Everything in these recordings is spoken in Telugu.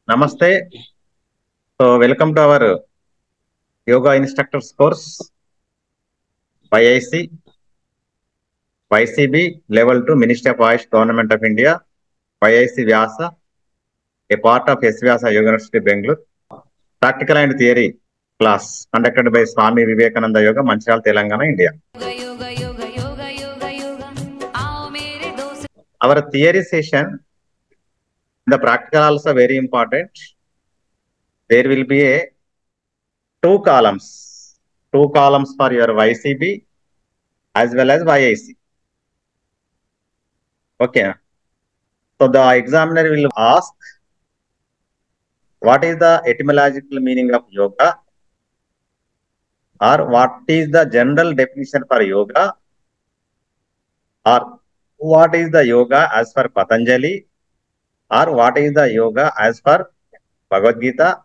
Namaste. So, welcome to our yoga instructors course, YIC, YCB, Level 2, Ministry of Ayush, Government of India, YIC Vyasa, a part of S Vyasa Yoga University, Bangalore. Practical and theory class conducted by Swami Vivekananda Yoga, Manchiral, Telangana, India. Our theory session, the practical also very important. There will be two columns for your YCB as well as YIC. Okay. So the examiner will ask, what is the etymological meaning of yoga? Or what is the general definition for yoga? Or what is the yoga as per Patanjali? Or what is the yoga as per Bhagavad Gita?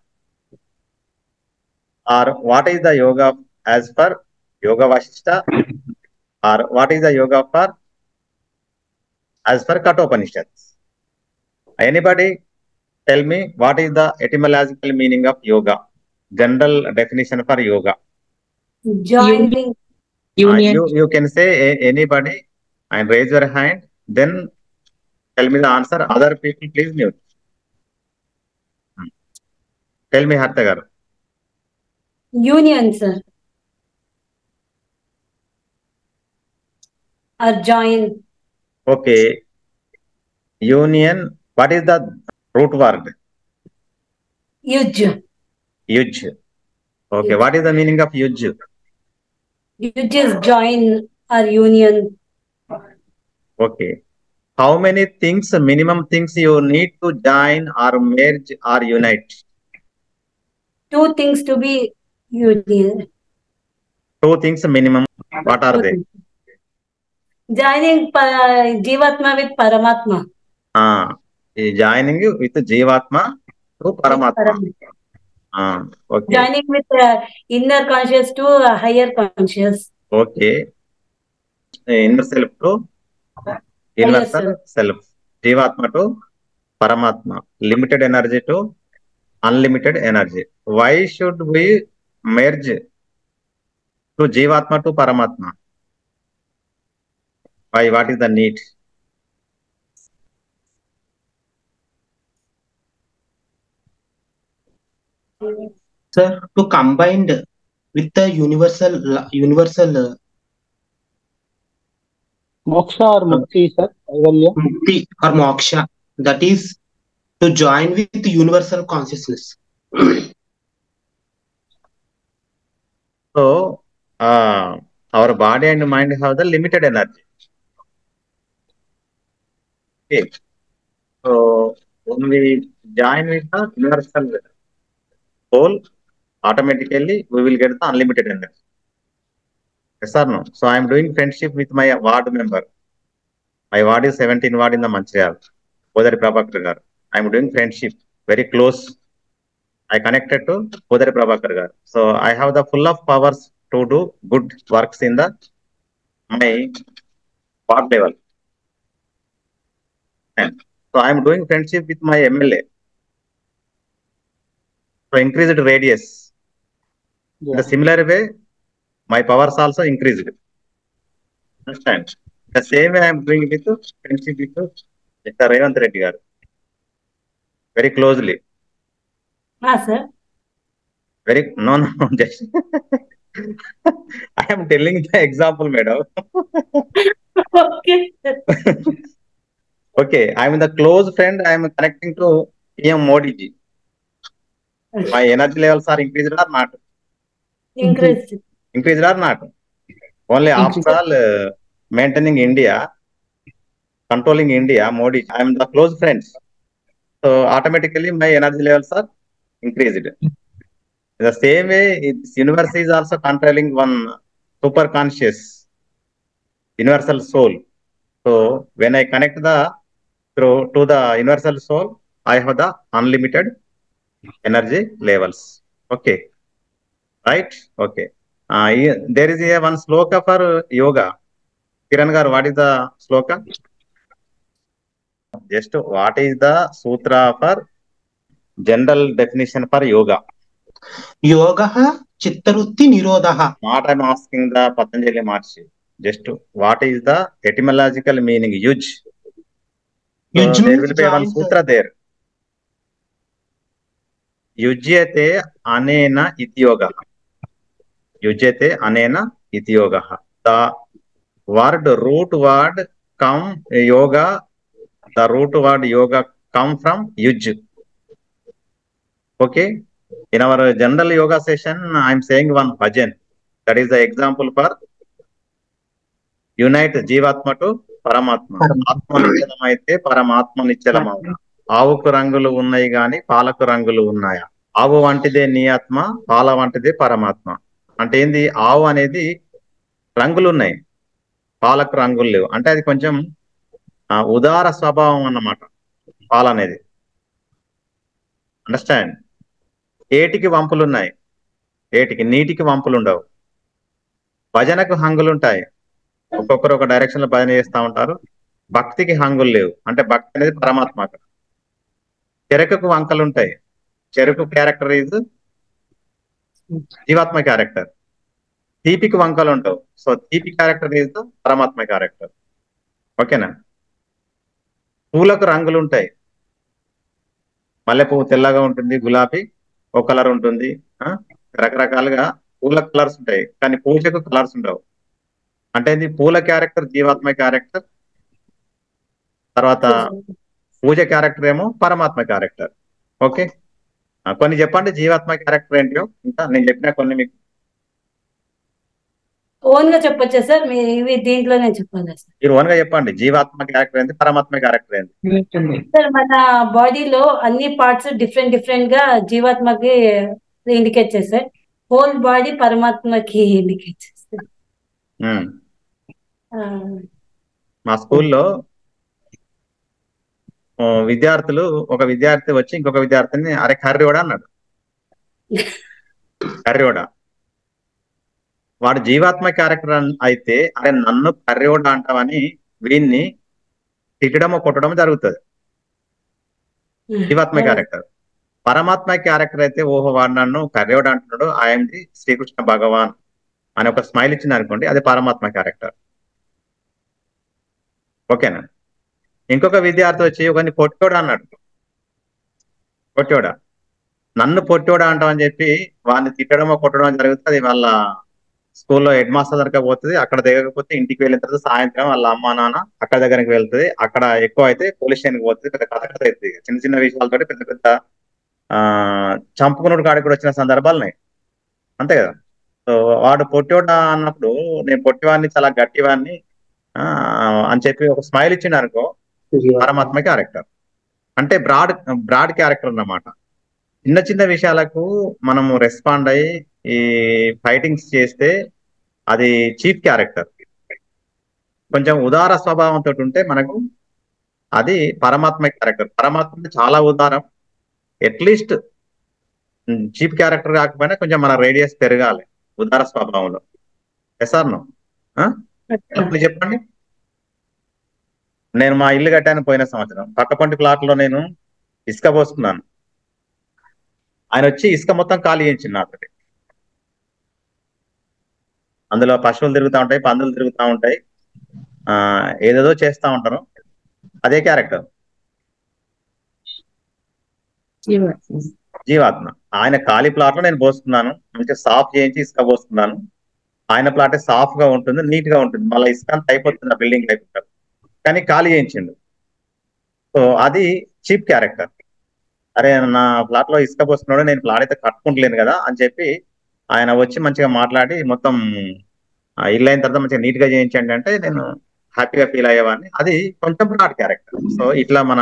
Or what is the yoga as per Yoga Vasishta? Or what is the yoga for as per Kathopanishads? Anybody tell me what is the etymological meaning of yoga? General definition for yoga. Joining. You can say anybody and raise your hand. Then tell me the answer. Other people, please mute. Tell me, Harta garu. Union, sir. Or join. Okay. Union. What is the root word? Yuj. Yuj. Okay. Yuj. What is the meaning of yuj? Yuj is join or union. Okay. How many things, minimum things you need to join or merge or unite? Two things to be union. Two things minimum. What are they? Joining Jivatma with Paramatma. Joining with Jivatma to Paramatma. Okay. Joining with inner conscious to higher conscious. Okay. Inner self to universal self. Jivatma to Paramatma. Limited energy to unlimited energy. Why should we merge to Jivatma to Paramatma? Why? What is the need? Sir, to combine with the universal moksha or mukti, sir? Mukti or moksha, that is to join with the universal consciousness. So, our body and mind have the limited energy. Okay. So, when we join with the universal whole, automatically we will get the unlimited energy. Yes or no? So, I am doing friendship with my ward member. My ward is 17 ward in the Manchiral. Podari Prabhakar garu. I am doing friendship, very close. I connected to Podari Prabhakar garu. So, I have the full of powers to do good works in the my ward level. And so, I am doing friendship with my MLA. So, increased radius. In the similar way, my powers also increased. Understand? The same way I am doing with friendship with Mr. Revant Reddy garu. Very closely. Sir. No, just I am telling the example, madam. Okay. Okay, I am the close friend. I am connecting to PM Modi ji. My energy levels are increased or not? Increased. Increased or not? Only after all maintaining India, controlling India, Modi. I am the close friends. So automatically my energy levels are increased. The same way, this universe is also controlling one super conscious universal soul. So when I connect to the universal soul, I have the unlimited energy levels. Okay, right? Okay. There is one sloka for yoga. Kiran garu, what is the sloka? Just what is the sutra for general definition for yoga. యోగః చిత్తవృత్తి నిరోధః. Not I'm asking the Patanjali Maharshi. Just what is the etymological meaning? Yuj. So Yuj there means will be one joint. sutra there. Yujyate anena iti yoga. Yujyate anena iti yoga. The root word come yoga. The root word yoga come from yuj. Okay. In our general yoga session, I am saying one bhajan. That is the example for unite జీవాత్మ టు పరమాత్మ. ఆత్మ నిశ్చలం అయితే పరమాత్మ నిశ్చలం అవునా? ఆవుకు రంగులు ఉన్నాయి గాని పాలకు రంగులు ఉన్నాయా? ఆవు వంటిదే నీ ఆత్మ, పాల వంటిదే పరమాత్మ. అంటే ఏంది? ఆవు అనేది రంగులు ఉన్నాయి, పాలకు రంగులు లేవు. అంటే అది కొంచెం ఉదార స్వభావం అన్నమాట పాలు అనేది. అండర్స్టాండ్? ఏటికి వంపులు ఉన్నాయి, ఏటికి నీటికి వంపులు ఉండవు. భజనకు హంగులు ఉంటాయి, ఒక్కొక్కరు ఒక డైరెక్షన్ లో భజన చేస్తూ ఉంటారు. భక్తికి హంగులు లేవు, అంటే భక్తి అనేది పరమాత్మ. అక్కడ చెరకుకు వంకలు ఉంటాయి, చెరుకు క్యారెక్టర్ ఈజ్ జీవాత్మ క్యారెక్టర్. తీపికి వంకలు ఉంటావు, సో తీపి క్యారెక్టర్ ఈజ్ పరమాత్మ క్యారెక్టర్. ఓకేనా? పూలకు రంగులు ఉంటాయి, మల్లె పువ్వు తెల్లగా ఉంటుంది, గులాబీ ఒక కలర్ ఉంటుంది, రకరకాలుగా పూల కలర్స్ ఉంటాయి, కానీ పూజకు కలర్స్ ఉండవు. అంటే ఇది పూల క్యారెక్టర్ జీవాత్మ క్యారెక్టర్, తర్వాత పూజ క్యారెక్టర్ ఏమో పరమాత్మ క్యారెక్టర్. ఓకే, కొన్ని చెప్పండి జీవాత్మ క్యారెక్టర్ ఏంటో. ఇంకా నేను చెప్పిన కొన్ని మీకు ఓన్ గా చెప్పొచ్చా సార్? ఇవి దీంట్లోనే చెప్పాలా సార్? మీరు ఓన్ గా చెప్పండి. జీవాత్మ క్యారెక్టర్ ఏంటి, పరమాత్మ క్యారెక్టర్ ఏంటి? సార్ మన బాడీలో అన్ని పార్ట్స్ డిఫరెంట్ డిఫరెంట్ గా జీవాత్మకి ఇండికేట్ చేస్తాయి, హోల్ బాడీ పరమాత్మకి ఇండికేట్ చేస్తాయి. మా స్కూల్లో విద్యార్థులు, ఒక విద్యార్థి వచ్చి ఇంకొక విద్యార్థిని అరే కర్రీవాడా అన్నాడు. కర్రీవాడా, వాడు జీవాత్మ క్యారెక్టర్ అయితే అరే నన్ను కర్రీవాడా అంటావని వీన్ని తిట్టడమో కొట్టడమో జరుగుతుంది. జీవాత్మ క్యారెక్టర్. పరమాత్మ క్యారెక్టర్ అయితే ఓహో వాడు నన్ను కర్రీవాడా అంటున్నాడు, ఐఎమ్ ది శ్రీకృష్ణ భగవాన్ అని ఒక స్మైల్ ఇచ్చింది అనుకోండి, అది పరమాత్మ క్యారెక్టర్. ఓకేనా? ఇంకొక విద్యార్థి వచ్చి ఒకరిని పొట్టోడా అన్నాడు. పొట్టోడా, నన్ను పొట్టోడా అంటామని చెప్పి వాడిని తిట్టడమో కొట్టడమో జరుగుతుంది. వాళ్ళ స్కూల్లో హెడ్ మాస్టర్ దగ్గర పోతుంది, అక్కడ దిగకపోతే ఇంటికి వెళ్ళిన తర్వాత సాయంత్రం వాళ్ళ అమ్మ నాన్న అక్కడ దగ్గరికి వెళ్తుంది. అక్కడ ఎక్కువ అయితే పోలీస్ స్టేషన్కి పోతుంది. పెద్ద కథ అవుతుంది. చిన్న చిన్న విషయాలతో పెద్ద పెద్ద చంపుకున్నోడు కాడికి కూడా వచ్చిన సందర్భాలున్నాయి, అంతే కదా. సో వాడు పొట్టోడా అన్నప్పుడు నేను పొట్టివాడిని, చాలా గట్టివాడిని అని చెప్పి ఒక స్మైల్ ఇచ్చిండు అనుకో, పరమాత్మ క్యారెక్టర్. అంటే బ్రాడ్ క్యారెక్టర్ అన్నమాట. చిన్న చిన్న విషయాలకు మనము రెస్పాండ్ అయ్యి ఈ ఫైటింగ్స్ చేస్తే అది చీఫ్ క్యారెక్టర్. కొంచెం ఉదార స్వభావంతో ఉంటే మనకు అది పరమాత్మ క్యారెక్టర్. పరమాత్మ చాలా ఉదారం. అట్లీస్ట్ చీఫ్ క్యారెక్టర్ కాకపోయినా కొంచెం మన రేడియస్ పెరగాలి ఉదార స్వభావంలో. ఎసార్ను చెప్పండి. నేను మా ఇల్లు కట్టాను పోయిన సంవత్సరం. పక్కపంటి ప్లాట్ లో నేను ఇసుక పోసుకున్నాను. ఆయన వచ్చి ఇసుక మొత్తం ఖాళీ చేయించింది నాతోటి. అందులో పశువులు తిరుగుతూ ఉంటాయి, పందులు తిరుగుతూ ఉంటాయి, ఏదేదో చేస్తూ ఉంటారు. అదే క్యారెక్టర్ జీవాత్మ. ఆయన ఖాళీ ప్లాట్ లో నేను పోస్తున్నాను, మంచిగా సాఫ్ చేయించి ఇసుక పోస్తున్నాను. ఆయన ప్లాట్ సాఫ్ గా ఉంటుంది, నీట్ గా ఉంటుంది, మళ్ళీ ఇసుక అంతా అయిపోతుంది ఆ బిల్డింగ్ అయిపోతారు, కానీ ఖాళీ చేయించిండు. సో అది చీప్ క్యారెక్టర్. అరే నా ప్లాట్ లో ఇసుక పోస్తున్నాడు, నేను ప్లాట్ అయితే కట్టుకుంటలేను కదా అని చెప్పి ఆయన వచ్చి మంచిగా మాట్లాడి మొత్తం ఇల్లు అయిన తర్వాత మంచిగా నీట్ గా చేయించండి అంటే నేను హ్యాపీగా ఫీల్ అయ్యేవాడిని. అది కొంచెం బ్రాడ్ క్యారెక్టర్. సో ఇట్లా మన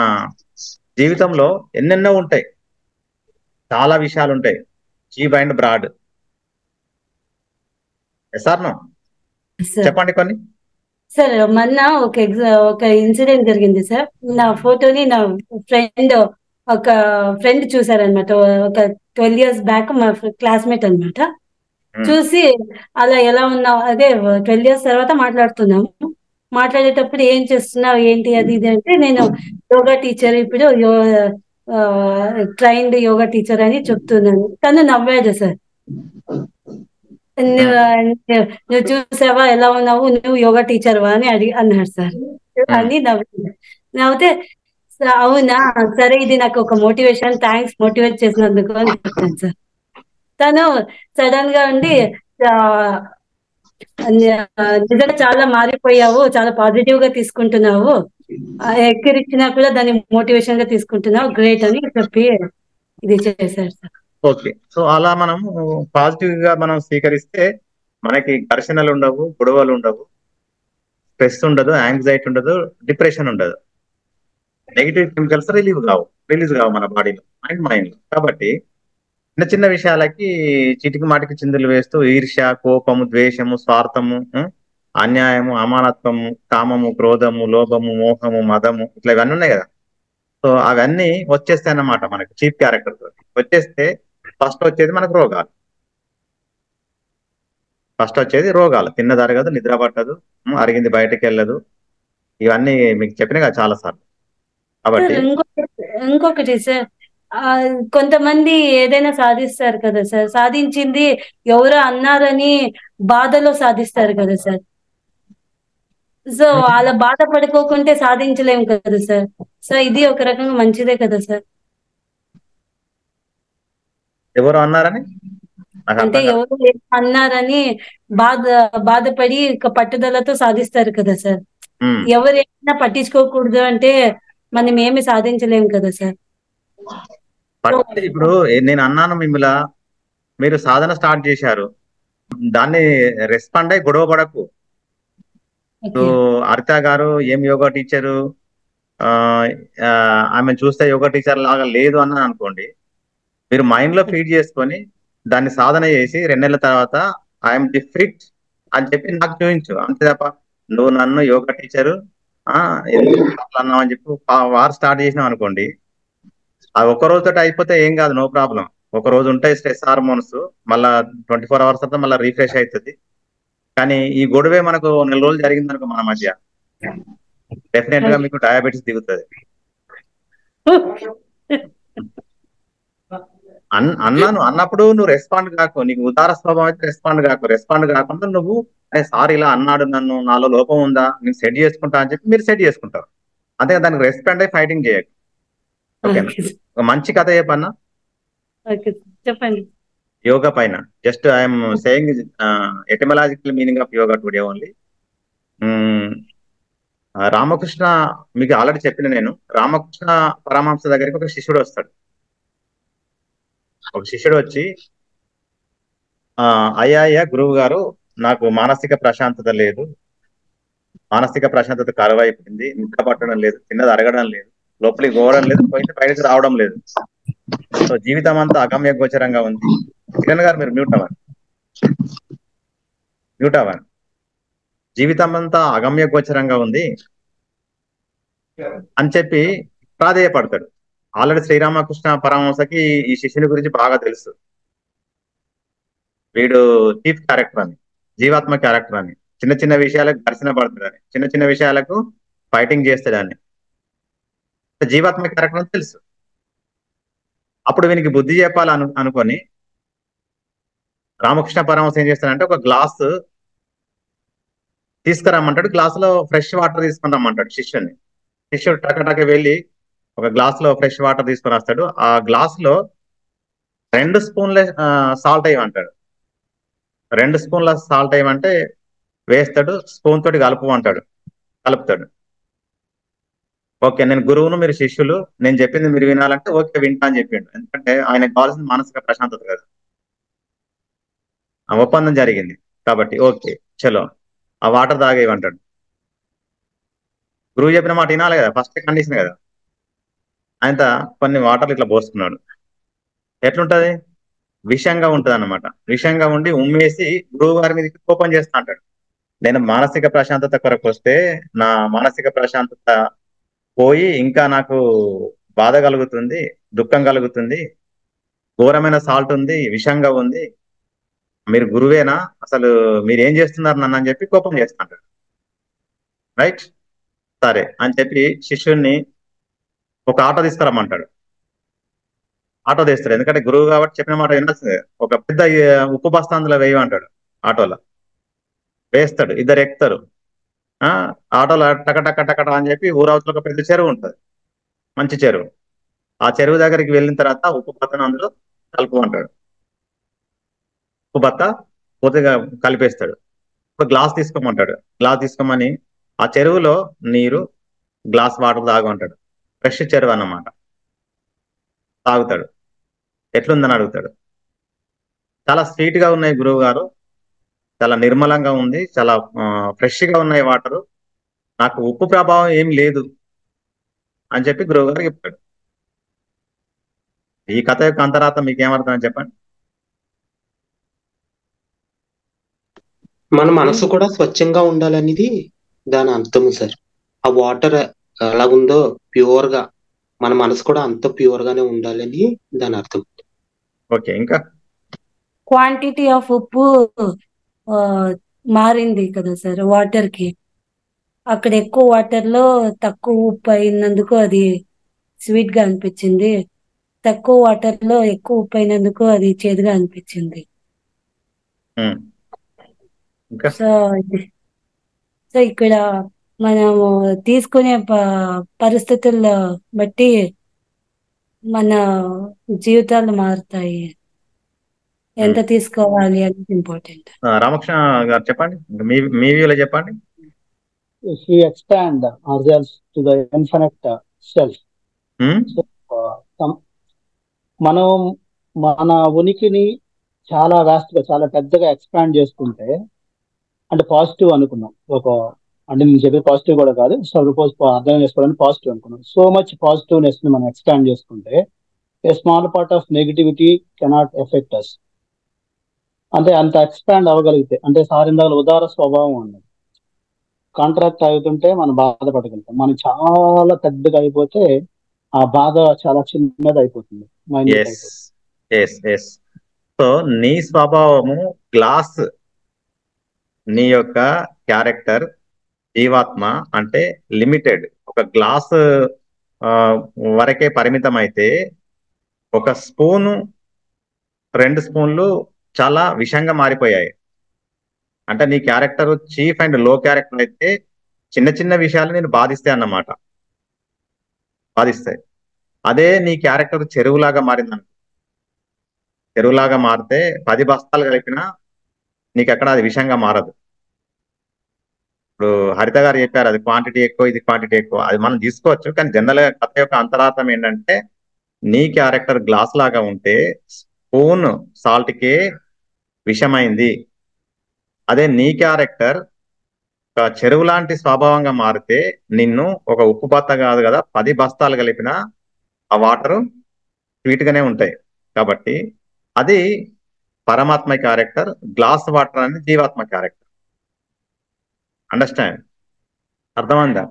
జీవితంలో ఎన్నెన్నో ఉంటాయి, చాలా విషయాలు ఉంటాయి, చీప్ అండ్ బ్రాడ్. సార్ చెప్పండి కొన్ని. సార్ మొన్న ఒక ఇన్సిడెంట్ జరిగింది సార్. నా ఫోటోని నా ఫ్రెండ్ చూసారనమాట. ఒక 12 years బ్యాక్ మా క్లాస్మేట్ అనమాట. చూసి అలా ఎలా ఉన్నావు, అదే 12 years తర్వాత మాట్లాడుతున్నాము. మాట్లాడేటప్పుడు ఏం చేస్తున్నావు ఏంటి అది ఇది అంటే, నేను యోగా టీచర్, ఇప్పుడు ట్రైన్డ్ యోగా టీచర్ అని చెప్తున్నాను. తను నవ్వాడు సార్. నువ్వు చూసావా ఎలా ఉన్నావు, నువ్వు యోగా టీచర్వా అని అన్నాడు సార్. అని నవ్వితే అవునా సరే ఇది నాకు ఒక మోటివేషన్, థ్యాంక్స్ మోటివేట్ చేసినందుకు అని చెప్పాను సార్. తను సడన్ గా ఉండి నిజంగా చాలా మారిపోయావు, చాలా పాజిటివ్ గా తీసుకుంటున్నావు, ఎక్కిరిచ్చినా కూడా దాన్ని మోటివేషన్ గా తీసుకుంటున్నావు, గ్రేట్ అని చెప్పి ఇది చేశారు సార్. ఓకే, సో అలా మనం పాజిటివ్ గా మనం స్వీకరిస్తే మనకి ఘర్షణలు ఉండవు, గొడవలు ఉండవు, స్ట్రెస్ ఉండదు, యాంగ్జైటీ ఉండదు, డిప్రెషన్ ఉండదు, నెగిటివ్ కెమికల్స్ రిలీజ్ కావు మన బాడీలో, మైండ్. కాబట్టి చిన్న చిన్న విషయాలకి చిటికి మాటికి చిందులు వేస్తూ ఈర్ష్య, కోపము, ద్వేషము, స్వార్థము, అన్యాయము, అమానత్వము, కామము, క్రోధము, లోభము, మోహము, మదము, ఇట్లా ఇవన్నీ ఉన్నాయి కదా. సో అవన్నీ వచ్చేస్తాయి అన్నమాట మనకి చీప్ క్యారెక్టర్ తోటి. వచ్చేస్తే ఫస్ట్ వచ్చేది మనకు రోగాలు. తిన్నది అరగదు, నిద్ర పట్టదు, అరిగింది బయటకు వెళ్ళదు. ఇవన్నీ మీకు చెప్పిన కదా చాలా సార్లు. కాబట్టి ఇంకొకటి సార్, కొంతమంది ఏదైనా సాధిస్తారు కదా సార్, సాధించింది ఎవరో అన్నారని బాధలో సాధిస్తారు కదా సార్. సో అలా బాధపడుకోకుంటే సాధించలేము కదా సార్. సో ఇది ఒక రకంగా మంచిదే కదా సార్. ఎవరు అన్నారని అంటే ఎవరు అన్నారని బాధపడి పట్టుదలతో సాధిస్తారు కదా సార్. ఎవరు ఏమైనా పట్టించుకోకూడదు అంటే మనం ఏమి సాధించలేము కదా సార్. ఇప్పుడు నేను అన్నాను మిమ్మల్ని, మీరు సాధన స్టార్ట్ చేశారు, దాన్ని రెస్పాండ్ అయ్యి గొడవ పడకు. హరిత గారు ఏం యోగా టీచరు, ఆమె చూస్తే యోగా టీచర్ లాగా లేదు అన్నాను అనుకోండి, మీరు మైండ్ లో ఫీడ్ చేసుకొని దాన్ని సాధన చేసి 2 నెలల తర్వాత ఐఎమ్ ది ఫిట్ అని చెప్పి నాకు చూపించు. అంతే తప్ప నువ్వు నన్ను యోగా టీచరు అన్నావు అని చెప్పి వారు స్టార్ట్ చేసినావు అనుకోండి, అది ఒక రోజుతో అయిపోతే ఏం కాదు, నో ప్రాబ్లం. ఒక రోజు ఉంటాయి స్ట్రెస్ హార్మోన్స్, మళ్ళా 24 hours తర్వాత మళ్ళీ రీఫ్రెష్ అవుతుంది. కానీ ఈ గొడవే మనకు 1 నెల రోజులు జరిగింది అనుకో మన మధ్య, డెఫినెట్ గా మీకు డయాబెటీస్ దిగుతుంది. అన్నప్పుడు నువ్వు రెస్పాండ్ కాకు. నీకు ఉదార స్వభావం అయితే రెస్పాండ్ కాకుండా నువ్వు సార్ ఇలా అన్నాడు, నన్ను నాలో లోపం ఉందా, నేను సెట్ చేసుకుంటా అని చెప్పి మీరు సెట్ చేసుకుంటారు. అంతే, దానికి రెస్పాండ్ అయ్యి ఫైటింగ్ చేయకు. ఓకేనా? మంచి కథ చెప్పన్నా చెప్పండి. యోగా పైన just I'm saying etymological meaning of yoga today only. Ramakrishna మీకు ఆల్రెడీ చెప్పిన, నేను రామకృష్ణ పరమహంస దగ్గరికి ఒక శిష్యుడు వస్తాడు. ఒక శిష్యుడు వచ్చి, అయ్యా గురువు గారు, నాకు మానసిక ప్రశాంతత లేదు, మానసిక ప్రశాంతత కరువైపోయింది, నిద్ర పట్టడం లేదు, తిన్నది అరగడం లేదు, లోపలికి పోవడం లేదు, పోయింది బయటకు రావడం లేదు, సో జీవితం అంతా అగమ్య గోచరంగా ఉంది. కిరణ్ గారు మీరు మ్యూట్ అవ్వండి. జీవితం అంతా అగమ్య గోచరంగా ఉంది అని చెప్పి ప్రాధేయపడతాడు. ఆల్రెడీ శ్రీరామకృష్ణ పరమహంసకి ఈ శిష్యుని గురించి బాగా తెలుసు. వీడు చీఫ్ క్యారెక్టర్ అని, జీవాత్మ క్యారెక్టర్ అని, చిన్న చిన్న విషయాలకు ఘర్షణ పడతాడని, చిన్న చిన్న విషయాలకు ఫైటింగ్ చేస్తాడని, జీవాత్మ క్యారెక్టర్ అని తెలుసు. అప్పుడు వీనికి బుద్ధి చెప్పాలని అనుకొని రామకృష్ణ పరమహంస ఏం చేస్తాడంటే ఒక గ్లాస్ తీసుకురమ్మంటాడు, గ్లాస్ లో ఫ్రెష్ వాటర్ తీసుకుని రమ్మంటాడు శిష్యుని. శిష్యుడు టకటక వెళ్ళి ఒక గ్లాస్ లో ఫ్రెష్ వాటర్ తీసుకొని వస్తాడు. ఆ గ్లాస్ లో 2 స్పూన్ల సాల్ట్ వేయమంటాడు. 2 స్పూన్ల సాల్ట్ వేయమంటే వేస్తాడు, స్పూన్ తోటి కలుపుతాడు. ఓకే, నేను గురువును, మీరు శిష్యులు, నేను చెప్పింది మీరు వినాలంటే ఓకే వింటా అని చెప్పిండు. ఎందుకంటే ఆయనకు కావాల్సిన మానసిక ప్రశాంతత కదా, ఆ ఒప్పందం జరిగింది కాబట్టి ఓకే చలో ఆ వాటర్ తాగేయమంటాడు. గురువు చెప్పిన మాట వినాలి కదా, ఫస్ట్ కండిషన్ కదా. ఆయన కొన్ని వాటర్లు ఇట్లా పోస్తున్నాడు. ఎట్లుంటది? విషంగా ఉంటది అన్నమాట. విషంగా ఉండి ఉమ్మేసి గురువు గారి మీదకి కోపం చేస్తా అంటాడు. నేను మానసిక ప్రశాంతత కొరకు వస్తే నా మానసిక ప్రశాంతత పోయి ఇంకా నాకు బాధ కలుగుతుంది, దుఃఖం కలుగుతుంది, ఘోరమైన సాల్ట్ ఉంది, విషంగా ఉంది, మీరు గురువేనా, అసలు మీరు ఏం చేస్తున్నారు నన్ను అని చెప్పి కోపం చేస్తా అంటాడు. రైట్, సరే అని చెప్పి శిష్యుడిని ఒక ఆటో తీసుకురమ్మంటాడు. ఆటో తీస్తాడు. ఎందుకంటే గురువు కాబట్టి చెప్పిన మాట వినాల్సిందే. ఒక పెద్ద ఉప్పు బస్తా అందులో వేయమంటాడు. ఆటోలో వేస్తాడు, ఇద్దరు ఎక్కుతారు. ఆటోలో టక టక టక అని చెప్పి ఊరవతల ఒక పెద్ద చెరువు ఉంటుంది, మంచి చెరువు. ఆ చెరువు దగ్గరికి వెళ్ళిన తర్వాత ఉప్పు బత్తను అందులో కలుపు అంటాడు. ఉప్పు బత్త పూర్తిగా కలిపేస్తాడు. ఇప్పుడు గ్లాస్ తీసుకోమంటాడు. గ్లాస్ తీసుకోమని ఆ చెరువులో నీరు గ్లాస్ వాటర్ తాగమంటాడు. ఫ్రెష్ చెరువు అన్నమాట. తాగుతాడు. ఎట్లుందని అడుగుతాడు. చాలా స్వీట్ గా ఉన్నాయి గురువు గారు, చాలా నిర్మలంగా ఉంది, చాలా ఫ్రెష్ గా ఉన్నాయి వాటర్, నాకు ఉప్పు ప్రభావం ఏం లేదు అని చెప్పి గురువు గారు చెప్తాడు. ఈ కథ యొక్క అంతరార్థం మీకు ఏమర్థం అని చెప్పండి. మన మనసు కూడా స్వచ్ఛంగా ఉండాలనేది దాని అర్థము సార్. ఆ వాటర్ ఎలా ఉందో ప్యూర్ గా మన మనసు కూడా అంత ప్యూర్ గానే ఉండాలని దాని అర్థం. ఓకే, ఇంకా క్వాంటిటీ ఆఫ్ ఉప్పు మారింది కదా సార్ వాటర్ కి. అక్కడ ఎక్కువ వాటర్ లో తక్కువ ఉప్పు అయినందుకు అది స్వీట్ గా అనిపించింది, తక్కువ వాటర్ లో ఎక్కువ ఉప్పు అయినందుకు అది చేదుగా అనిపించింది. ఇంకా సో ఇక్కడ మనము తీసుకునే పరిస్థితుల్లో బట్టి మన జీవితాలు మారుతాయి. ఎంత తీసుకోవాలి అనేది ఇంపార్టెంట్. రామకృష్ణ గారు చెప్పండి, మీ వ్యూలో చెప్పండి. If we expand ourselves to the infinite self, so, మనం మన ఉనికిని చాలా వాస్ట్ గా చాలా పెద్దగా ఎక్స్పాండ్ చేసుకుంటే, అంటే పాజిటివ్ అనుకున్నాం, అంటే నేను చెప్పేది పాజిటివ్ కూడా కాదు, సపోజ్ అర్థం చేసుకోవడానికి పాజిటివ్ అనుకున్నాం. సో మచ్ పాజిటివ్నెస్ ని మనం ఎక్స్పాండ్ చేసుకుంటే a small part of negativity cannot affect us. అంటే అంత ఎక్స్పాండ్ అవ్వగలిగితే, అంటే సారిందాల ఉదార స్వభావం ఉన్నది. కాంట్రాక్ట్ అవుతుంటే మనం బాధపడగలుగుతాం. మనం చాలా పెద్దగా అయిపోతే ఆ బాధ చాలా చిన్నది అయిపోతుంది. సో నీ స్వభావము గ్లాస్, నీ యొక్క క్యారెక్టర్ జీవాత్మ అంటే లిమిటెడ్, ఒక గ్లాస్ వరకే పరిమితం అయితే, ఒక స్పూను 2 స్పూన్లు చాలా విషంగా మారిపోయాయి. అంటే నీ క్యారెక్టర్ చీఫ్ అండ్ లో క్యారెక్టర్ అయితే చిన్న చిన్న విషయాలు నేను బాధిస్తాయి అన్నమాట, బాధిస్తాయి. అదే నీ క్యారెక్టర్ చెరువులాగా మారిందనుకో, చెరువులాగా మారితే 10 బస్తాలు కలిపినా నీకు ఎక్కడ అది విషంగా మారదు. ఇప్పుడు హరిత గారు చెప్పారు, అది క్వాంటిటీ ఎక్కువ, ఇది క్వాంటిటీ ఎక్కువ, అది మనం తీసుకోవచ్చు. కానీ జనరల్ గా కథ యొక్క అంతరార్థం ఏంటంటే, నీ క్యారెక్టర్ గ్లాస్ లాగా ఉంటే స్పూన్ సాల్ట్కే విషమైంది. అదే నీ క్యారెక్టర్ ఒక చెరువు లాంటి స్వభావంగా మారితే నిన్ను ఒక ఉప్పు బత్త కాదు కదా 10 బస్తాలు కలిపినా ఆ వాటర్ స్వీట్ గానే ఉంటాయి. కాబట్టి అది పరమాత్మ క్యారెక్టర్, గ్లాస్ వాటర్ అనేది జీవాత్మ క్యారెక్టర్. అండర్స్టాండ్? అర్థమైందా?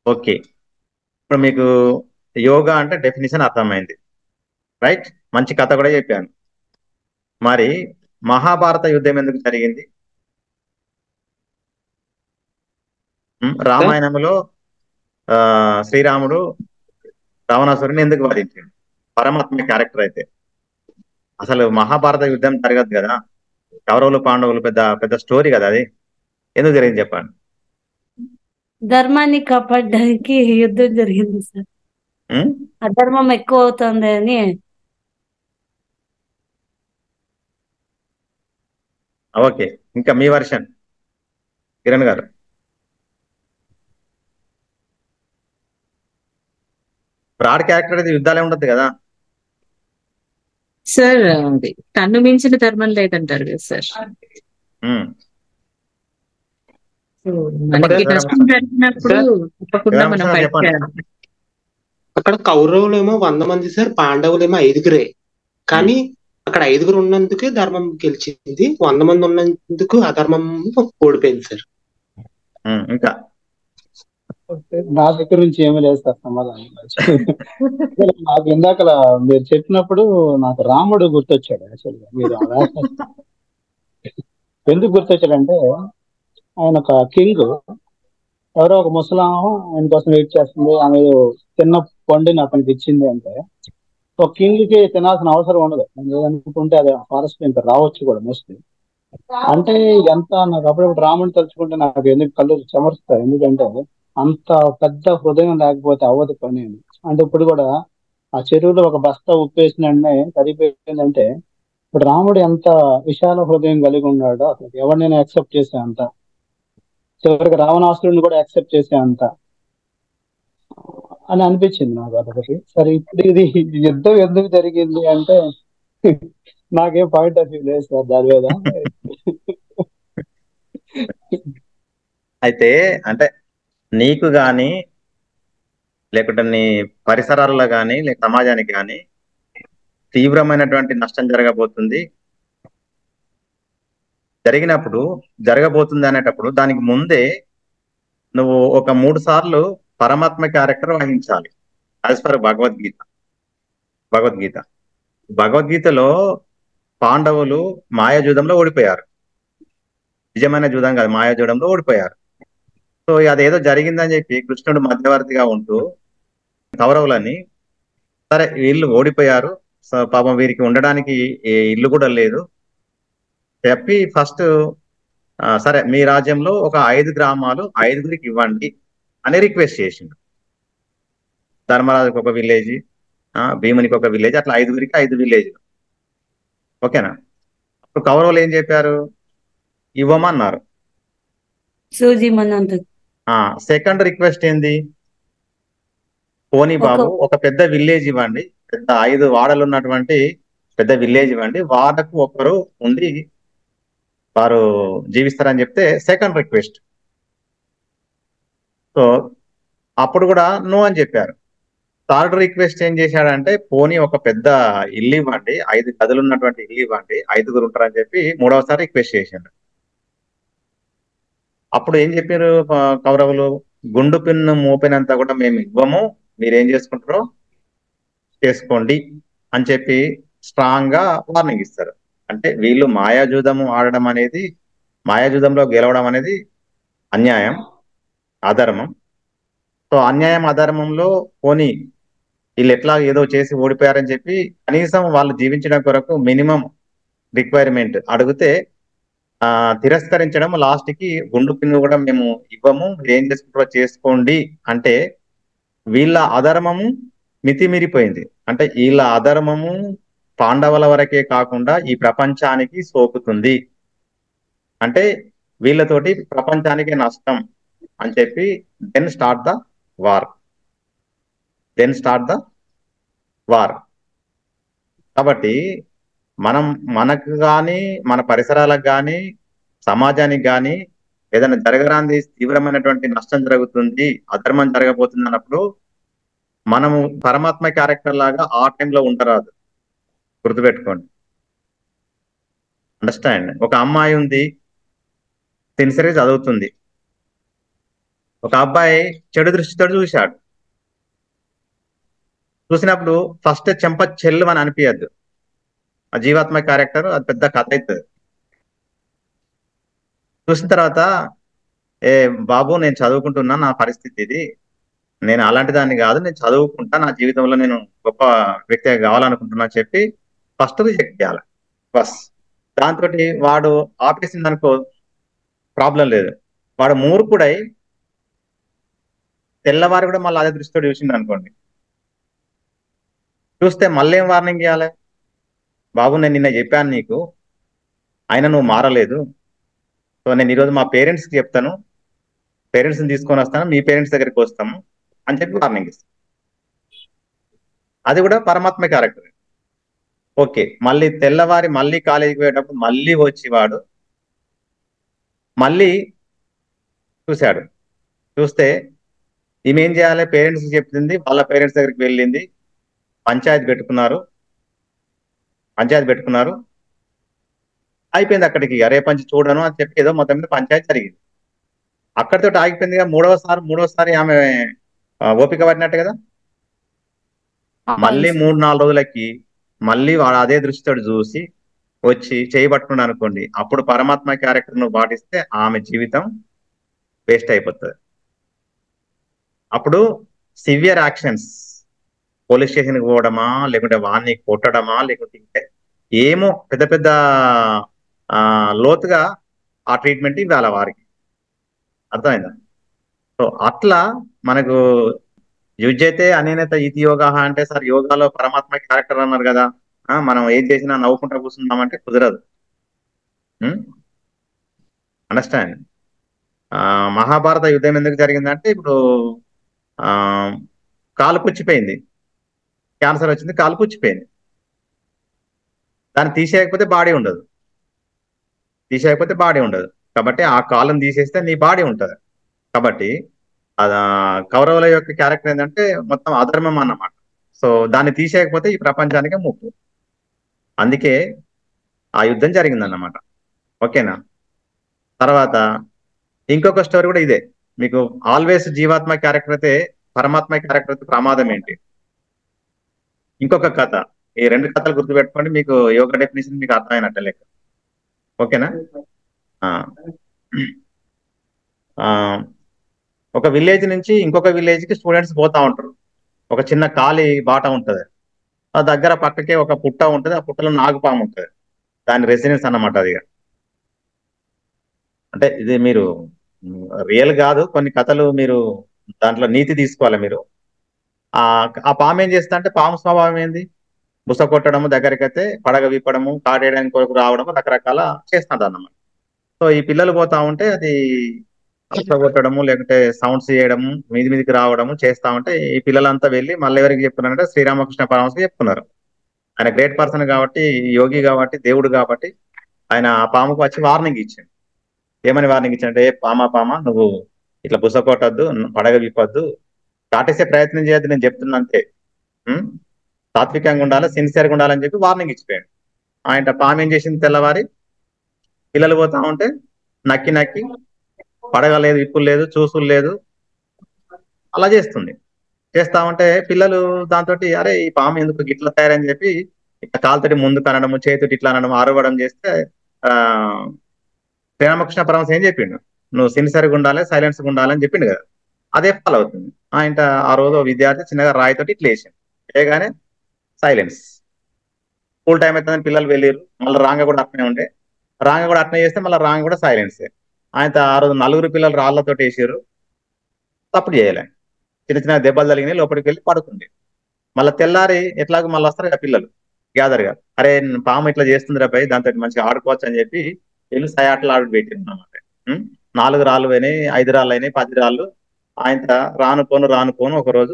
ఓకే, ఇప్పుడు మీకు యోగా అంటే డెఫినేషన్ అర్థమైంది, రైట్? మంచి కథ కూడా చెప్పాను. మరి మహాభారత యుద్ధం ఎందుకు జరిగింది? రామాయణంలో శ్రీరాముడు రావణాసురుని ఎందుకు వధించాడు? పరమాత్మ క్యారెక్టర్ అయితే అసలు మహాభారత యుద్ధం జరగదు కదా, కౌరవులు పాండవులు పెద్ద పెద్ద స్టోరీ కదా, అది ఎందుకు జరిగింది చెప్పండి. ధర్మాన్ని కాపాడడానికి యుద్ధం జరిగింది సార్. అధర్మం ఎక్కువ అవుతుంది అని. ఓకే, ఇంకా మీ వర్షన్ కిరణ్ గారు. బ్రాడ్ క్యారెక్టర్ అయితే యుద్ధాలే ఉండదు కదా సార్. అది తన్ను మించిన ధర్మం లేదంటారు కదా సార్. మనకి కష్టం జరిగినప్పుడు తప్పకుండా మనం అక్కడ కౌరవులేమో 100 మంది సార్, పాండవులేమో 5గురే. కానీ అక్కడ 5గురు ఉన్నందుకే ధర్మం గెలిచింది, 100 మంది ఉన్నందుకు అధర్మం ఓడిపోయింది సార్. ఇంకా నా దగ్గర నుంచి ఏమీ లేదు సార్ సమాధానం. నాకు ఇందాక మీరు చెప్పినప్పుడు నాకు రాముడు గుర్తొచ్చాడు. యాక్చువల్గా మీరు ఎందుకు గుర్తొచ్చాడంటే, ఆయన ఒక కింగ్, ఎవరో ఒక ముసలాం ఆయన కోసం వెయిట్ చేస్తుంది, ఆమె చిన్న పండుని అతనికి ఇచ్చింది అంటే ఒక కింగ్ కి తినాల్సిన అవసరం ఉండదు. నేను ఏదనుకుంటే అది ఫారెస్ట్ ఇంకా రావచ్చు కూడా మోస్ట్లీ. అంటే ఎంత నాకు అప్పుడప్పుడు రాముని తలుచుకుంటే నాకు ఎందుకు కళ్ళు చెమరుస్తాయి. ఎందుకంటే అంత పెద్ద హృదయం లేకపోతే అవ్వదు పని అని. అంటే ఇప్పుడు కూడా ఆ చెరువులో ఒక బస్తా ఉప్పేసినన్నే సరిపోయిందంటే ఇప్పుడు రాముడు ఎంత విశాల హృదయం కలిగి ఉన్నాడో అసలు ఎవరినైనా యాక్సెప్ట్ చేసే అంత, చివరికి రావణాసురుడిని కూడా యాక్సెప్ట్ చేసే అంత అని అనిపించింది నాకు అదొకటి. సరే ఇప్పుడు ఇది యుద్ధం ఎందుకు జరిగింది అంటే నాకేం పాయింట్ ఆఫ్ వ్యూ లేదు సార్ దాని మీద. అయితే అంటే నీకు గాని లేకుంటే నీ పరిసరాల్లో గాని లేక సమాజానికి గాని తీవ్రమైనటువంటి నష్టం జరగబోతుంది, జరగబోతుంది అనేటప్పుడు దానికి ముందే నువ్వు ఒక 3 సార్లు పరమాత్మ క్యారెక్టర్ వహించాలి. యాజ్ పర్ భగవద్గీత భగవద్గీతలో పాండవులు మాయాజూదంలో ఓడిపోయారు. నిజమైన జూదం కాదు, మాయాజూదంలో ఓడిపోయారు. సో అదేదో జరిగిందని చెప్పి కృష్ణుడు మధ్యవర్తిగా ఉంటూ కౌరవులని, సరే వీళ్ళు ఓడిపోయారు, సో పాపం వీరికి ఉండడానికి ఏ ఇల్లు కూడా లేదు చెప్పి ఫస్ట్ సరే మీ రాజ్యంలో ఒక 5 గ్రామాలు 5గురికి ఇవ్వండి అని రిక్వెస్ట్ చేసిండు. ధర్మరాజుకి ఒక విలేజ్, భీమునికి ఒక విలేజ్, అట్లా 5గురికి 5 విలేజ్. ఓకేనా? అప్పుడు కౌరవులు ఏం చెప్పారు? ఇవ్వమన్నారు. సూజీ మనంత సెకండ్ రిక్వెస్ట్ ఏంది? పోనీ బాబు ఒక పెద్ద విలేజ్ ఇవ్వండి, పెద్ద 5 వాడలు ఉన్నటువంటి పెద్ద విలేజ్ ఇవ్వండి, వాడకు ఒకరు ఉండి వారు జీవిస్తారని చెప్తే సెకండ్ రిక్వెస్ట్. సో అప్పుడు కూడా నో అని చెప్పారు. థర్డ్ రిక్వెస్ట్ ఏం చేశాడంటే పోనీ ఒక పెద్ద ఇల్లు ఇవ్వండి, 5 గదులు ఉన్నటువంటి ఇల్లు ఇవ్వండి, 5గురు ఉంటారని చెప్పి 3వసారి రిక్వెస్ట్ చేశాడు. అప్పుడు ఏం చెప్పారు కౌరవులు? గుండు పిన్ను మోపినంత కూడా మేము ఇవ్వము, మీరేం చేసుకుంటారో చేసుకోండి అని చెప్పి స్ట్రాంగ్ గా వార్నింగ్ ఇస్తారు. అంటే వీళ్ళు మాయాజూదము ఆడడం అనేది, మాయాజూదంలో గెలవడం అనేది అన్యాయం, అధర్మం. సో అన్యాయం అధర్మంలో పోనీ వీళ్ళు ఎట్లా ఏదో చేసి ఓడిపోయారని చెప్పి కనీసం వాళ్ళు జీవించడం కొరకు మినిమం రిక్వైర్మెంట్ అడిగితే తిరస్కరించడం, లాస్ట్ కి గుండు పిన్ను కూడా మేము ఇవ్వము, మీరు ఏం చేసుకుంటారో చేసుకోండి అంటే వీళ్ళ అధర్మము మితిమీరిపోయింది. అంటే వీళ్ళ అధర్మము పాండవుల వరకే కాకుండా ఈ ప్రపంచానికి సోకుతుంది. అంటే వీళ్ళతోటి ప్రపంచానికి నష్టం అని చెప్పి దెన్ స్టార్ట్ ద వార్. కాబట్టి మనకు కానీ మన పరిసరాలకు కానీ సమాజానికి కానీ ఏదైనా జరగరాంది తీవ్రమైనటువంటి నష్టం జరుగుతుంది, అధర్మం జరగబోతుంది అన్నప్పుడు మనము పరమాత్మ క్యారెక్టర్ లాగా ఆ టైంలో ఉండరాదు. గుర్తుపెట్టుకోండి, అండర్స్టాండ్. ఒక అమ్మాయి ఉంది, సిన్సియర్గా చదువుతుంది, ఒక అబ్బాయి చెడు దృష్టితో చూశాడు. చూసినప్పుడు ఫస్ట్ చెంప చెల్లు అని అనిపించద్దు. ఆ జీవాత్మ క్యారెక్టర్ అది పెద్ద కథ అవుతుంది. చూసిన తర్వాత ఏ బాబు నేను చదువుకుంటున్నా, నా పరిస్థితి ఇది, నేను అలాంటి దాన్ని కాదు, నేను చదువుకుంటా, నా జీవితంలో నేను గొప్ప వ్యక్తిగా కావాలనుకుంటున్నా చెప్పి ఫస్ట్ రిజెక్ట్ చేయాలి. బస్ దాంతో వాడు ఆపేసింది అనుకో, ప్రాబ్లం లేదు. వాడు మూర్ఖుడై తెల్లవారు కూడా మళ్ళీ అదే దృష్టితో చూసింది అనుకోండి, చూస్తే మళ్ళీ ఏం వార్నింగ్ ఇవ్వాలి? బాబు నేను నిన్న చెప్పాను నీకు, అయినా నువ్వు మారలేదు, సో నేను ఈరోజు మా పేరెంట్స్కి చెప్తాను, పేరెంట్స్ని తీసుకొని వస్తాను, మీ పేరెంట్స్ దగ్గరికి వస్తాము అని చెప్పి వార్నింగ్ ఇస్తాను. అది కూడా పరమాత్మ క్యారెక్టర్. ఓకే, మళ్ళీ తెల్లవారి మళ్ళీ కాలేజీకి పోయేటప్పుడు మళ్ళీ వచ్చి వాడు మళ్ళీ చూశాడు. చూస్తే ఈమె ఏం చేయాలి? పేరెంట్స్కి చెప్తుంది, వాళ్ళ పేరెంట్స్ దగ్గరికి వెళ్ళింది, పంచాయతీ పెట్టుకున్నారు, అయిపోయింది. అక్కడికి రేపంచి చూడను అని చెప్పి ఏదో మొత్తం మీద పంచాయతీ జరిగింది. అక్కడితో ఆగిపోయిందిగా. మూడోసారి ఆమె ఓపిక పడినట్టు కదా. మళ్ళీ 3-4 రోజులకి మళ్ళీ వాడు అదే దృష్టితో చూసి వచ్చి చేయబట్టుకున్నాడు అనుకోండి, అప్పుడు పరమాత్మ క్యారెక్టర్ ను పాటిస్తే ఆమె జీవితం వేస్ట్ అయిపోతుంది. అప్పుడు సివియర్ యాక్షన్స్ పోలీస్ స్టేషన్కి పోవడమా, లేకుంటే వాడిని కొట్టడమా, లేకుంటే ఇంకా ఏమో పెద్ద పెద్ద లోతుగా ఆ ట్రీట్మెంట్ ఇవ్వాలి వారికి. అర్థమైందా? సో అట్లా మనకు యుజ్యతే అనేనత ఇది యోగా అంటే సార్ యోగాలో పరమాత్మ క్యారెక్టర్ అన్నారు కదా, మనం ఏం చేసినా నవ్వుకుంటా కూర్చుందామంటే కుదరదు. అండర్స్టాండ్? మహాభారత యుద్ధం ఎందుకు జరిగిందంటే ఇప్పుడు కాలు పుచ్చిపోయింది, క్యాన్సర్ వచ్చింది, కాలు పుచ్చిపోయింది. దాన్ని తీసేయకపోతే బాడీ ఉండదు, తీసేయకపోతే బాడీ ఉండదు. కాబట్టి ఆ కాలుని తీసేస్తే నీ బాడీ ఉంటుంది. కాబట్టి కౌరవుల యొక్క క్యారెక్టర్ ఏంటంటే మొత్తం అధర్మం అన్నమాట. సో దాన్ని తీసేయకపోతే ఈ ప్రపంచానికే ముప్పు. అందుకే ఆ యుద్ధం జరిగిందన్నమాట. ఓకేనా? తర్వాత ఇంకొక స్టోరీ కూడా ఇదే. మీకు ఆల్వేస్ జీవాత్మ క్యారెక్టర్ అయితే పరమాత్మ క్యారెక్టర్ అయితే ప్రమాదం ఏంటి? ఇంకొక కథ. ఈ 2 కథలు గుర్తుపెట్టుకోండి, మీకు యోగా డెఫినేషన్ మీకు అర్థమైనట్టే లెక్క. ఓకేనా? ఒక విలేజ్ నుంచి ఇంకొక విలేజ్ కి స్టూడెంట్స్ పోతా ఉంటారు. ఒక చిన్న ఖాళీ బాట ఉంటది, ఆ దగ్గర పక్కకే ఒక పుట్ట ఉంటది, ఆ పుట్టలో నాగుపాము ఉంటది. దాని రెసిడెన్స్ అన్నమాట. అది అంటే ఇది మీరు రియల్ కాదు, కొన్ని కథలు మీరు దాంట్లో నీతి తీసుకోవాలి మీరు. ఆ పాము ఏం చేస్తా అంటే, పాము స్వభావం ఏంది? బుస కొట్టడము, దగ్గరికి అయితే పడగ విప్పడము, కాటేయడానికి కొరకు రావడము, రకరకాల చేస్తాడు అన్నమాట. సో ఈ పిల్లలు పోతా ఉంటే అది బుస కొట్టడము, లేకుంటే సౌండ్స్ చేయడము, మీదికి రావడము చేస్తా ఉంటే ఈ పిల్లలంతా వెళ్ళి మళ్ళీ ఎవరికి చెప్తున్నారంటే శ్రీరామకృష్ణ పరమహంసకి చెప్తున్నారు. ఆయన గ్రేట్ పర్సన్ కాబట్టి, యోగి కాబట్టి, దేవుడు కాబట్టి ఆయన ఆ పాముకు వచ్చి వార్నింగ్ ఇచ్చాడు. ఏమని వార్నింగ్ ఇచ్చాడంటే, పామా నువ్వు ఇట్లా బుస కొట్టద్దు, పడగ విప్పద్దు, కాటేసే ప్రయత్నం చేయొద్దు, నేను చెప్తున్నా అంతే, సాత్వికంగా ఉండాలి, సిన్సియర్గా ఉండాలని చెప్పి వార్నింగ్ ఇచ్చిపోయాడు. ఆయన పాము ఏం చేసింది? తెల్లవారి పిల్లలు పోతా ఉంటే నక్కి నక్కి పడగ లేదు, విప్పులు లేదు, చూసులు లేదు, అలా చేస్తా ఉంటే పిల్లలు దాంతో అరే ఈ పాము ఎందుకు గిట్లా తయారని చెప్పి ఇట్లా కాలుతోటి ముందుకు అనడము, చేతుటి ఇట్లా అనడం, ఆరవడం చేస్తే శ్రీరామకృష్ణ పరమహంస ఏం చెప్పిండు? నువ్వు సిన్సియర్గా ఉండాలి, సైలెన్స్గా ఉండాలని చెప్పిండు కదా. అదే ఫాలో అవుతుంది. ఆయన ఆ రోజు విద్యార్థి చిన్నగా రాయితోటి ఇట్లా వేసిండు, వేయగానే సైలెన్స్. స్కూల్ టైం అవుతుందని పిల్లలు వెళ్ళారు, మళ్ళీ రాంగ కూడా అట్నే ఉండే, రాంగ కూడా అట్నే చేస్తే మళ్ళీ రాంగ కూడా సైలెన్సే. ఆయన ఆ రోజు 4 పిల్లలు రాళ్లతో వేసారు, తప్పుడు చేయలే, చిన్న చిన్న దెబ్బలు తగిలినాయి, లోపలికి వెళ్ళి పడుకుంది. మళ్ళీ తెల్లారి ఎట్లాగో మళ్ళీ వస్తారు కదా పిల్లలు గ్యాదర్ గా, అరే పాము ఇట్లా చేస్తుంది రా భయ్, దాంతో మంచిగా ఆడుకోవచ్చు అని చెప్పి వీళ్ళు సయాట్లు ఆడు పెట్టింది అన్నమాట. 4 రాళ్ళు అయినాయి, 5 రాళ్ళు అయినాయి, 10 రాళ్ళు. ఆయన రానుపోను ఒక రోజు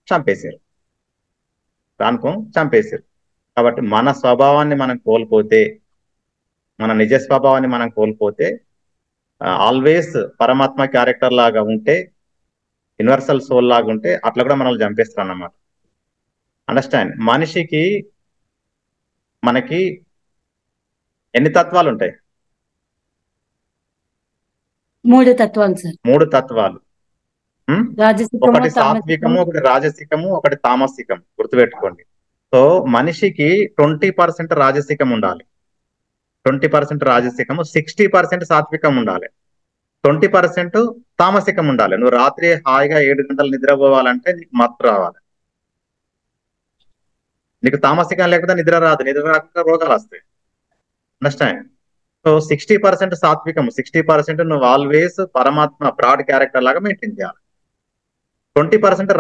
చంపేశారు. కాబట్టి మన స్వభావాన్ని మనం కోల్పోతే, మన నిజ స్వభావాన్ని మనం కోల్పోతే, ఆల్వేస్ పరమాత్మ క్యారెక్టర్ లాగా ఉంటే, యూనివర్సల్ సోల్ లాగా ఉంటే అట్లా కూడా మనల్ని చంపేస్తారు అన్నమాట. అండర్స్టాండ్? మనకి ఎన్ని తత్వాలు ఉంటాయి? 3 తత్వాలు సార్. 3 తత్వాలు. ఒకటి సాత్వికము, ఒకటి రాజసికము, ఒకటి తామసికం. గుర్తుపెట్టుకోండి. సో మనిషికి 20% రాజసికం ఉండాలి, 20% రాజసికము, 60% సాత్వికం ఉండాలి, 20% తామసికం ఉండాలి. నువ్వు రాత్రి హాయిగా 7 గంటలు నిద్రపోవాలంటే నీకు మత్తు రావాలి. నీకు తామసికం లేకపోతే నిద్ర రాదు, నిద్ర రాకుండా రోగాలు వస్తాయి. అండర్స్టాండ్? సో 60% సాత్వికం, 60% నువ్వు ఆల్వేస్ పరమాత్మ బ్రాడ్ క్యారెక్టర్ లాగా మెయింటైన్ చేయాలి. 20%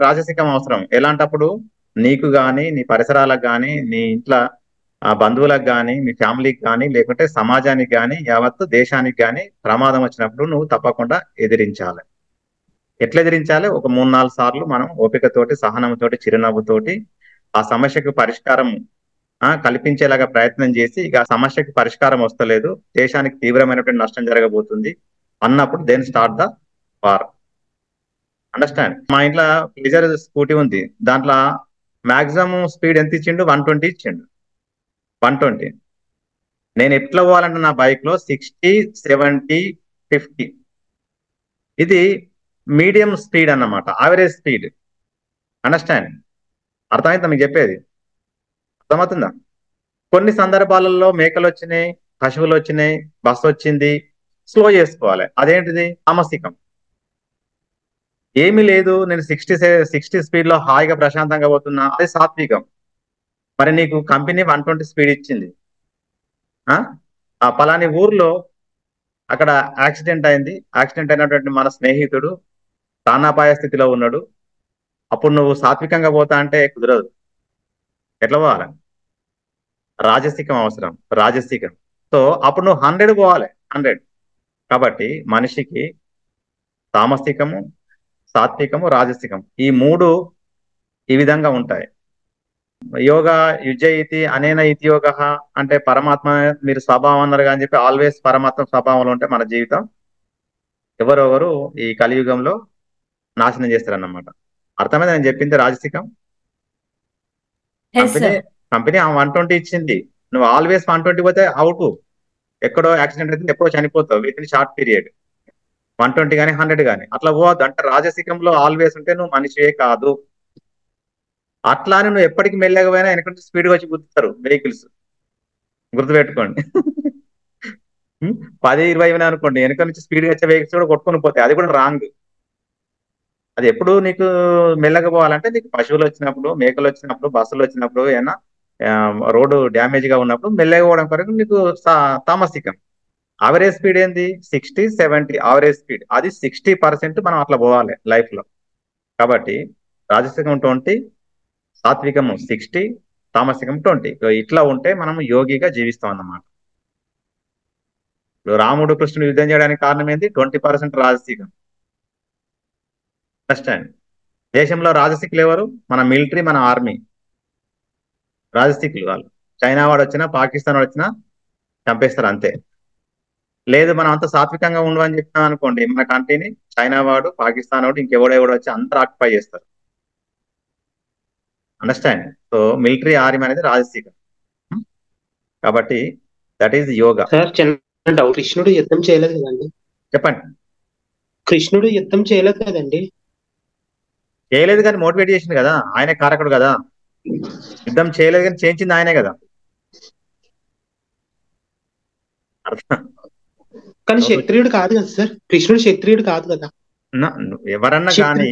రాజసికం అవసరం. ఎలాంటప్పుడు నీకు గాని, నీ పరిసరాలకు గాని, నీ ఇంట్లో బంధువులకు గాని, మీ ఫ్యామిలీకి గాని, లేకుంటే సమాజానికి గాని, యావత్తు దేశానికి గాని ప్రమాదం వచ్చినప్పుడు నువ్వు తప్పకుండా ఎదిరించాలి. ఎట్లా ఎదిరించాలి? ఒక 3-4 సార్లు మనం ఓపికతోటి, సహనంతోటి, చిరునవ్వుతోటి ఆ సమస్యకు పరిష్కారం కల్పించేలాగా ప్రయత్నం చేసి, ఇక సమస్యకి పరిష్కారం వస్తలేదు, దేశానికి తీవ్రమైనటువంటి నష్టం జరగబోతుంది అన్నప్పుడు then start the war. Understand? మా ఇంట్లో ప్లెజర్ స్కూటీ ఉంది, దాంట్లో మాక్సిమం స్పీడ్ ఎంత ఇచ్చిండు? 120 ఇచ్చిండు. 120. నేను ఎట్లా పోవాలంటే నా బైక్ లో 60, 70, 50. ఇది మీడియం స్పీడ్ అన్నమాట, యావరేజ్ స్పీడ్. అండర్స్టాండ్? అర్థమైందా మీకు చెప్పేది? అర్థమవుతుందా? కొన్ని సందర్భాలలో మేకలు వచ్చినాయి, పశువులు వచ్చినాయి, బస్సు వచ్చింది, స్లో చేసుకోవాలి. అదేంటిది? తామసికం. ఏమీ లేదు, నేను 60 స్పీడ్ లో హాయిగా ప్రశాంతంగా పోతున్నా, అది సాత్వికం. మరి నీకు కంపెనీ 120 స్పీడ్ ఇచ్చింది, ఆ పలాని ఊర్లో అక్కడ యాక్సిడెంట్ అయింది, యాక్సిడెంట్ అయినటువంటి మన స్నేహితుడు ప్రాణాపాయ స్థితిలో ఉన్నాడు, అప్పుడు నువ్వు సాత్వికంగా పోతా అంటే కుదరదు. ఎట్లా పోవాలి? రాజసికం అవసరం, రాజసికం. సో అప్పుడు నువ్వు 100 పోవాలి, 100. కాబట్టి మనిషికి తామసికము, సాత్వికము, రాజసికం ఈ 3 ఈ విధంగా ఉంటాయి. యోగా యుజయితి అనేన ఇతి యోగ అంటే పరమాత్మ మీరు స్వభావం అన్నారు అని చెప్పి ఆల్వేస్ పరమాత్మ స్వభావంలో ఉంటే మన జీవితం ఎవరెవరు ఈ కలియుగంలో నాశనం చేస్తారన్నమాట. అర్థమైంది నేను చెప్పింది? రాజసికం కంపెనీ 120 ఇచ్చింది, నువ్వు ఆల్వేస్ 120 పోతే అవుట్, ఎక్కడో యాక్సిడెంట్ అయితే ఎప్పుడో చనిపోతావు విత్ ఇన్ షార్ట్ పీరియడ్. 120 కానీ 100 కానీ అట్లా పోవద్దు. అంటే రాజసికంలో ఆల్వేస్ ఉంటే నువ్వు మనిషివే కాదు. అట్లా అని నువ్వు ఎప్పటికీ మెల్లగా పోయినా వెనక నుంచి స్పీడ్గా వచ్చి గుర్తుతారు వెహికల్స్, గుర్తుపెట్టుకోండి. 10-20 అనుకోండి, వెనక నుంచి స్పీడ్గా వచ్చే వెహికల్స్ కూడా కొట్టుకొని పోతాయి, అది కూడా రాంగ్. అది ఎప్పుడు నీకు మెల్లగా పోవాలంటే నీకు పశువులు వచ్చినప్పుడు, మేకలు వచ్చినప్పుడు, బస్సులు వచ్చినప్పుడు, ఏమన్నా రోడ్డు డ్యామేజ్ గా ఉన్నప్పుడు మెల్లగా పోవడం కొరకు నీకు తామసికం. యావరేజ్ స్పీడ్ ఏంది? 60-70 యావరేజ్ స్పీడ్, అది 60% మనం అట్లా పోవాలి లైఫ్ లో. కాబట్టి రాజసికం 20, సాత్వికము 60, తామసికం 20. ఇట్లా ఉంటే మనం యోగిగా జీవిస్తాం అన్నమాట. ఇప్పుడు రాముడు కృష్ణుడు యుద్ధం చేయడానికి కారణం ఏంది? 20% రాజసికం. అండర్స్టాండ్? దేశంలో రాజసికులు ఎవరు? మన మిలిటరీ, మన ఆర్మీ రాజసికులు. వాళ్ళు చైనా వాడు వచ్చినా, పాకిస్తాన్ వాడు వచ్చినా చంపేస్తారు అంతే. లేదు మనం అంత సాత్వికంగా ఉండవని చెప్పినాం అనుకోండి, మన కంట్రీని చైనా వాడు, పాకిస్తాన్ వాడు, ఇంకెవడెవడో వచ్చి అందరూ ఆక్యుపై చేస్తారు. అండర్స్టాండ్? సో మిలిటరీ ఆర్మీ అనేది రాజసికం. కాబట్టి దట్ ఈస్ యోగా. సార్ చిన్న డౌట్, కృష్ణుడు యుద్ధం చేయలేదు కదండి? చెప్పండి. కృష్ణుడు యుద్ధం చేయలేదు కదండి? చేయలేదు కానీ మోటివేట్ చేసింది కదా, ఆయనే కారకుడు కదా. యుద్ధం చేయలేదు కానీ చేయించింది ఆయనే కదా. అర్థం? కానీ క్షత్రియుడు కాదు కదా సార్, కృష్ణుడు క్షత్రియుడు కాదు కదా. ఎవరన్నా కానీ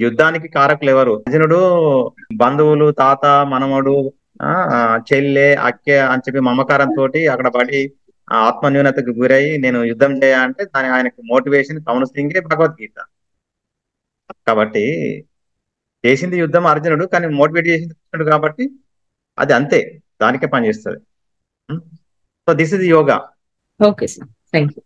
యుద్ధానికి కారకులు ఎవరు? అర్జునుడు బంధువులు, తాత, మనవడు, చెల్లె, అక్కె అని చెప్పి మమకారంతో అక్కడ పడి ఆత్మన్యూనతకు గురై నేను యుద్ధం చేయాలంటే దాని ఆయనకు మోటివేషన్ కౌన్సిలింగే భగవద్గీత. కాబట్టి చేసింది యుద్ధం అర్జునుడు, కానీ మోటివేట్ చేసింది కృష్ణుడు, కాబట్టి అది అంతే, దానికే పనిచేస్తుంది. So this is yoga. Okay sir, thank you.